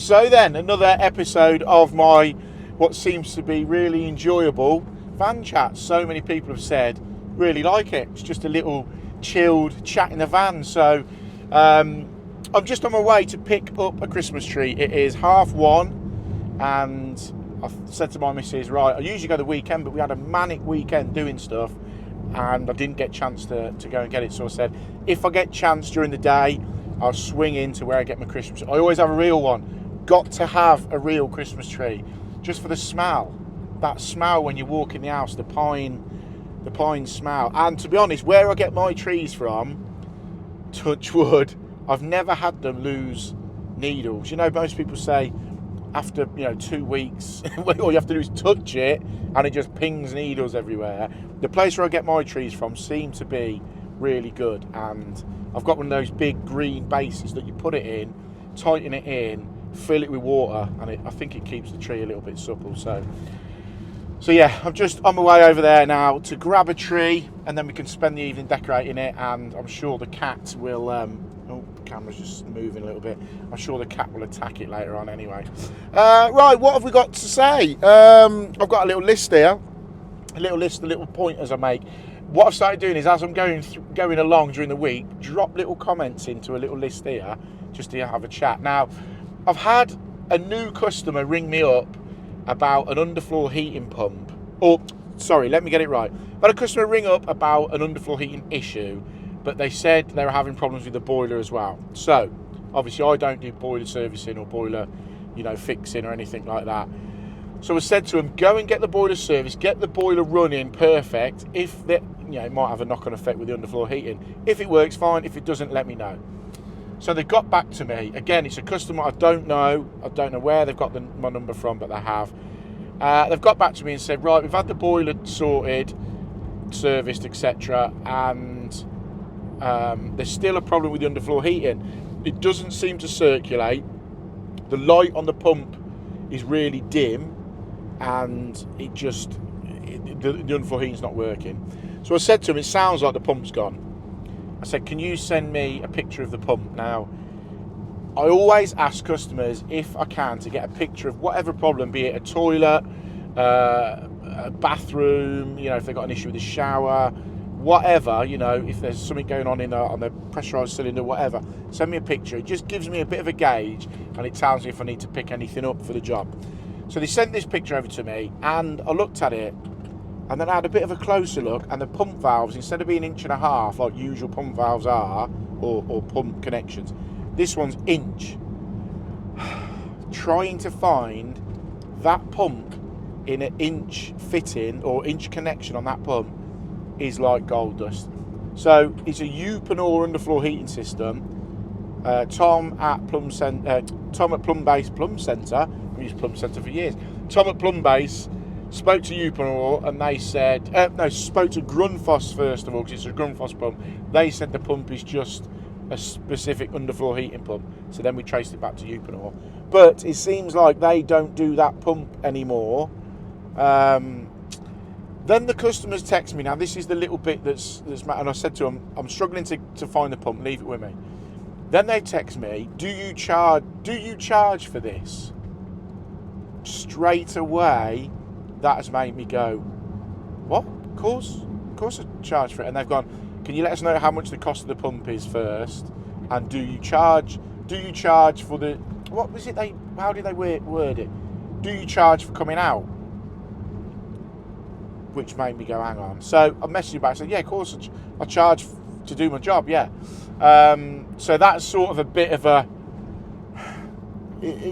So then, another episode of my what seems to be really enjoyable van chat. So many people have said really like it. It's just a little chilled chat in the van. So I'm just on my way to pick up a Christmas tree. It is 1:30 and I said to my missus, right, I usually go the weekend, but we had a manic weekend doing stuff and I didn't get a chance to go and get it. So I said, if I get a chance during the day, I'll swing into where I get my Christmas tree. I always have a real one. Got to have a real Christmas tree just for the smell. That smell when you walk in the house, the pine smell. And to be honest, where I get my trees from, touch wood, I've never had them lose needles. You know, most people say after 2 weeks, all you have to do is touch it and it just pings needles everywhere. The place where I get my trees from seems to be really good, and I've got one of those big green bases that you put it in, tighten it in, fill it with water, and I think it keeps the tree a little bit supple. So yeah, I'm just on my way over there now to grab a tree, and then we can spend the evening decorating it. And I'm sure the cat will oh, the camera's just moving a little bit. I'm sure the cat will attack it later on anyway. Right, what have we got to say? I've got a little list here, a little pointers I make. What I've started doing is, as I'm going along during the week, drop little comments into a little list here just to have a chat. Now, I've had a new customer ring me up about an underfloor heating pump. Or, sorry, let me get it right. I've had a customer ring up about an underfloor heating issue, but they said they were having problems with the boiler as well. So, obviously, I don't do boiler servicing or boiler, fixing or anything like that. So I said to him, go and get the boiler serviced, get the boiler running perfect. If it might have a knock-on effect with the underfloor heating. If it works, fine. If it doesn't, let me know. So they got back to me. Again, it's a customer I don't know. I don't know where they've got my number from, but they have. They've got back to me and said, right, we've had the boiler sorted, serviced, etc. And there's still a problem with the underfloor heating. It doesn't seem to circulate. The light on the pump is really dim, and the underfloor heating's not working. So I said to him, it sounds like the pump's gone. I said, can you send me a picture of the pump? Now, I always ask customers, if I can, to get a picture of whatever problem, be it a toilet, a bathroom, if they've got an issue with the shower, whatever, if there's something going on on the pressurised cylinder, whatever, send me a picture. It just gives me a bit of a gauge, and it tells me if I need to pick anything up for the job. So they sent this picture over to me, and I looked at it, and then I had a bit of a closer look, and the pump valves, instead of being 1.5 inches like usual pump valves are, or pump connections, this one's inch. Trying to find that pump in an inch fitting or inch connection on that pump is like gold dust. So it's a Upto underfloor heating system. Tom at Plum Base Plum Centre, I've used Plum Centre for years. Tom at Plum Base spoke to Upto, and they said, spoke to Grundfos first of all, because it's a Grundfos pump. They said the pump is just a specific underfloor heating pump. So then we traced it back to Upto. But it seems like they don't do that pump anymore. Then the customers text me. Now this is the little bit that's and I said to them, I'm struggling to find the pump, leave it with me. Then they text me, do you charge for this? Straight away, that has made me go, what? Of course I charge for it. And they've gone, can you let us know how much the cost of the pump is first? And do you charge for the, what was it how did they word it? Do you charge for coming out? Which made me go, hang on. So I messaged you back and said, yeah, of course I charge to do my job, yeah. So that's sort of a bit of a,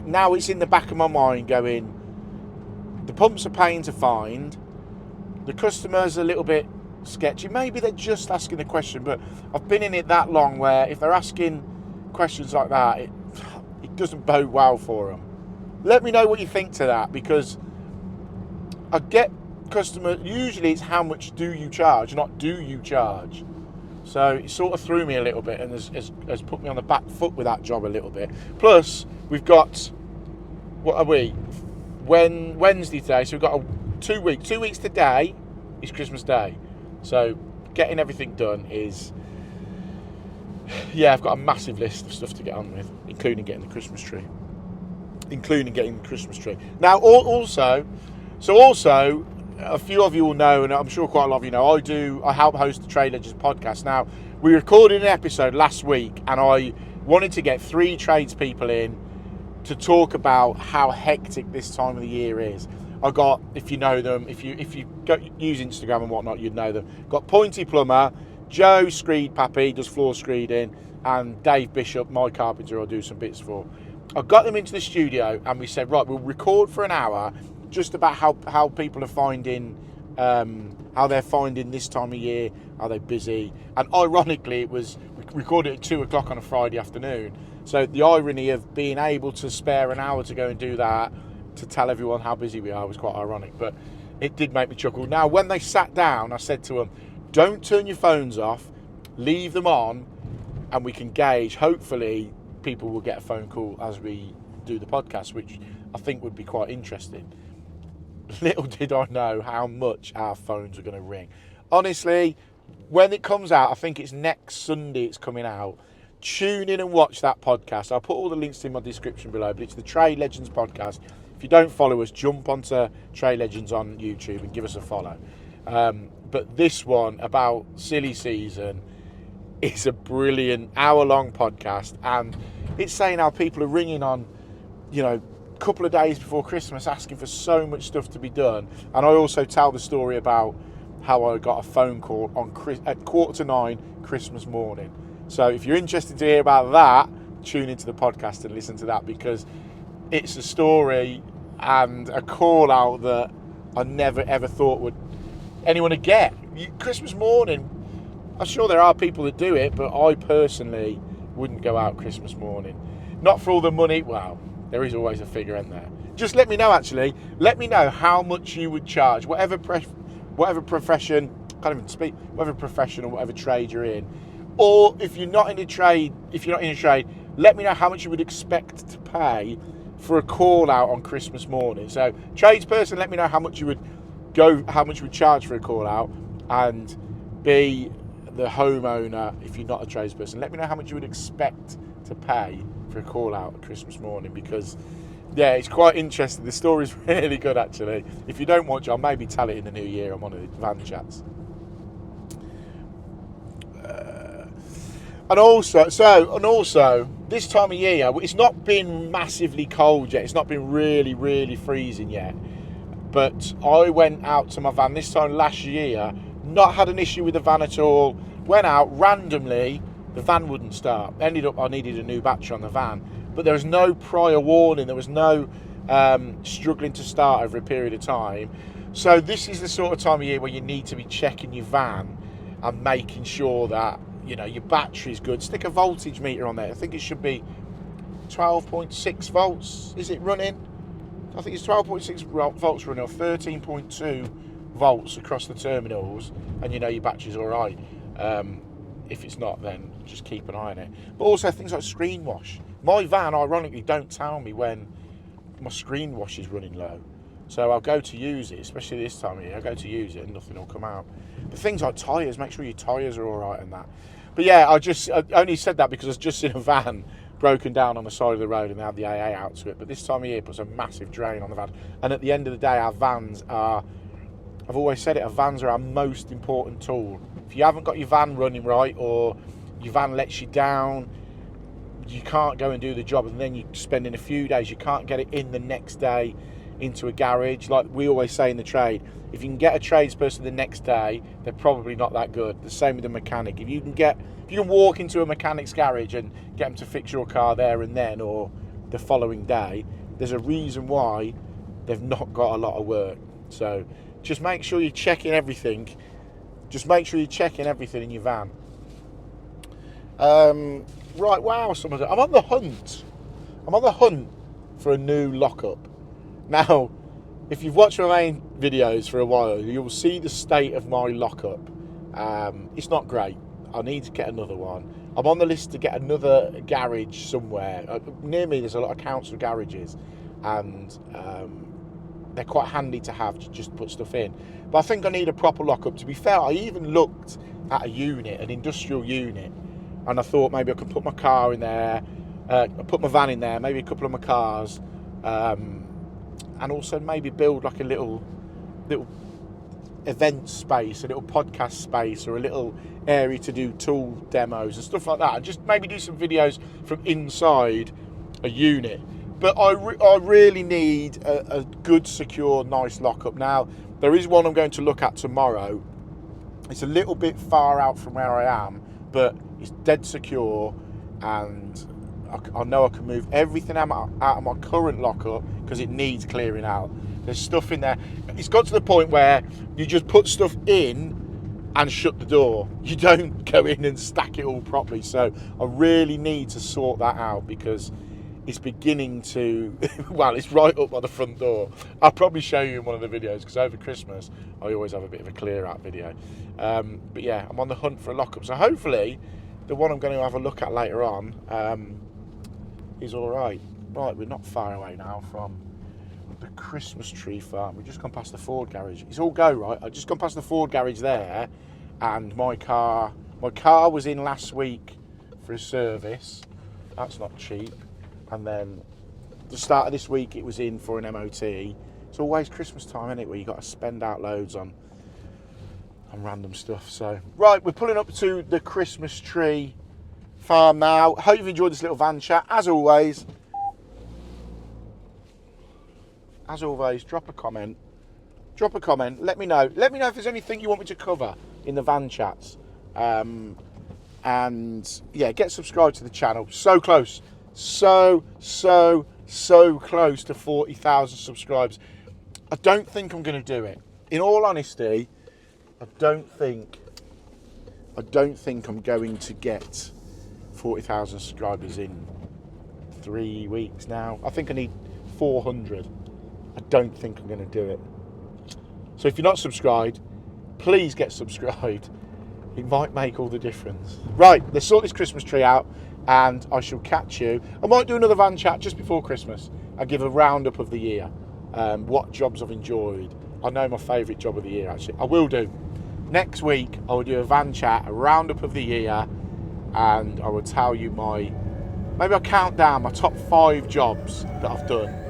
now it's in the back of my mind going, the pump's a pain to find, the customer's a little bit sketchy, maybe they're just asking the question, but I've been in it that long where if they're asking questions like that, it doesn't bode well for them. Let me know what you think to that, because I get customer, usually it's how much do you charge, not do you charge. So it sort of threw me a little bit and has put me on the back foot with that job a little bit. Plus, we've got, what are we? Wednesday today, so we've got 2 weeks. 2 weeks today is Christmas Day. So getting everything done is, yeah, I've got a massive list of stuff to get on with, including getting the Christmas tree. including getting the Christmas tree. Now, also, a few of you will know, and I'm sure quite a lot of you know, I help host the Trade Legends podcast. Now, we recorded an episode last week, and I wanted to get 3 tradespeople in to talk about how hectic this time of the year is. I got, if you know them, if you use Instagram and whatnot, you'd know them. Got Pointy Plumber, Joe Screed Pappy, does floor screeding, and Dave Bishop, my carpenter, I'll do some bits for. I got them into the studio, and we said, right, we'll record for an hour just about how people are finding, how they're finding this time of year. Are they busy? And ironically, we recorded at 2 o'clock on a Friday afternoon. So the irony of being able to spare an hour to go and do that, to tell everyone how busy we are, was quite ironic. But it did make me chuckle. Now, when they sat down, I said to them, don't turn your phones off, leave them on, and we can gauge, hopefully, people will get a phone call as we do the podcast, which I think would be quite interesting. Little did I know how much our phones are going to ring. Honestly, when it comes out, I think it's next Sunday it's coming out. Tune in and watch that podcast. I'll put all the links in my description below, but it's the Trade Legends podcast. If you don't follow us, jump onto Trade Legends on YouTube and give us a follow. But this one about silly season is a brilliant hour-long podcast, and it's saying how people are ringing on, a couple of days before Christmas asking for so much stuff to be done. And I also tell the story about how I got a phone call at 8:45 Christmas morning. So if you're interested to hear about that, tune into the podcast and listen to that, because it's a story and a call out that I never ever thought anyone would get. Christmas morning, I'm sure there are people that do it, but I personally wouldn't go out Christmas morning. Not for all the money. Well, there is always a figure, isn't there? Just let me know, actually. Let me know how much you would charge, whatever profession, can't even speak, whatever profession or whatever trade you're in. Or if you're not in a trade, let me know how much you would expect to pay for a call out on Christmas morning. So, tradesperson, let me know how much you would charge for a call out, and be the homeowner, if you're not a tradesperson, let me know how much you would expect to pay for a call out at Christmas morning, because it's quite interesting. The story's really good, actually. If you don't watch, I'll maybe tell it in the new year on one of the van chats. And also, this time of year, it's not been massively cold yet. It's not been really, really freezing yet. But I went out to my van this time last year, not had an issue with the van at all. Went out randomly, the van wouldn't start. Ended up I needed a new battery on the van, but there was no prior warning. There was no struggling to start over a period of time. So this is the sort of time of year where you need to be checking your van and making sure that your battery's good. Stick a voltage meter on there. I think it should be 12.6 volts. Is it running? I think it's 12.6 volts running, or 13.2 volts across the terminals, and your battery's all right. If it's not, then just keep an eye on it. But also things like screen wash. My van, ironically, don't tell me when my screen wash is running low. So I'll go to use it, especially this time of year. I'll go to use it and nothing will come out. But things like tyres, make sure your tyres are all right and that. But yeah, I only said that because I was just in a van broken down on the side of the road and they had the AA out to it. But this time of year puts a massive drain on the van. And at the end of the day, our vans are, I've always said it, our vans are our most important tool. If you haven't got your van running right, or your van lets you down, you can't go and do the job, and then you're spending a few days, you can't get it in the next day into a garage. Like we always say in the trade, if you can get a tradesperson the next day, they're probably not that good. The same with a mechanic. If you can walk into a mechanic's garage and get them to fix your car there and then, or the following day, there's a reason why they've not got a lot of work. So just make sure you're checking everything. Just make sure you're checking everything in your van. Right, wow, I'm on the hunt. I'm on the hunt for a new lockup. Now, if you've watched my main videos for a while, you'll see the state of my lockup. It's not great. I need to get another one. I'm on the list to get another garage somewhere. Near me, there's a lot of council garages, and they're quite handy to have to just put stuff in. But I think I need a proper lockup. To be fair, I even looked at a unit, an industrial unit, and I thought maybe I could put my car in there, put my van in there, maybe a couple of my cars, and also maybe build like a little event space, a little podcast space, or a little area to do tool demos and stuff like that, and just maybe do some videos from inside a unit. But I really need a good, secure, nice lockup. Now, there is one I'm going to look at tomorrow. It's a little bit far out from where I am, but it's dead secure, and I know I can move everything out of my current lockup because it needs clearing out. There's stuff in there. It's got to the point where you just put stuff in and shut the door. You don't go in and stack it all properly. So I really need to sort that out because it's beginning to, well, it's right up by the front door. I'll probably show you in one of the videos because over Christmas I always have a bit of a clear out video. But yeah, I'm on the hunt for a lockup. So hopefully the one I'm going to have a look at later on is all right. Right, we're not far away now from the Christmas tree farm. We've just gone past the Ford garage. It's all go, right? I've just gone past the Ford garage there, and my car was in last week for a service. That's not cheap. And then the start of this week it was in for an MOT. It's always Christmas time, isn't it, where you got to spend out loads on random stuff. So right, we're pulling up to the Christmas tree farm now. Hope you've enjoyed this little van chat. As always, drop a comment. Let me know if there's anything you want me to cover in the van chats. And yeah, get subscribed to the channel. So close, so close to 40,000 subscribers. I don't think I'm going to do it. In all honesty, I don't think I'm going to get 40,000 subscribers in 3 weeks now. I think I need 400. I don't think I'm going to do it. So if you're not subscribed, please get subscribed. It might make all the difference. Right, let's sort this Christmas tree out, and I shall catch you. I might do another van chat just before Christmas and give a roundup of the year. What jobs I've enjoyed. I know my favourite job of the year, actually. I will do. Next week, I will do a van chat, a roundup of the year, and I will tell you maybe I'll count down my top 5 jobs that I've done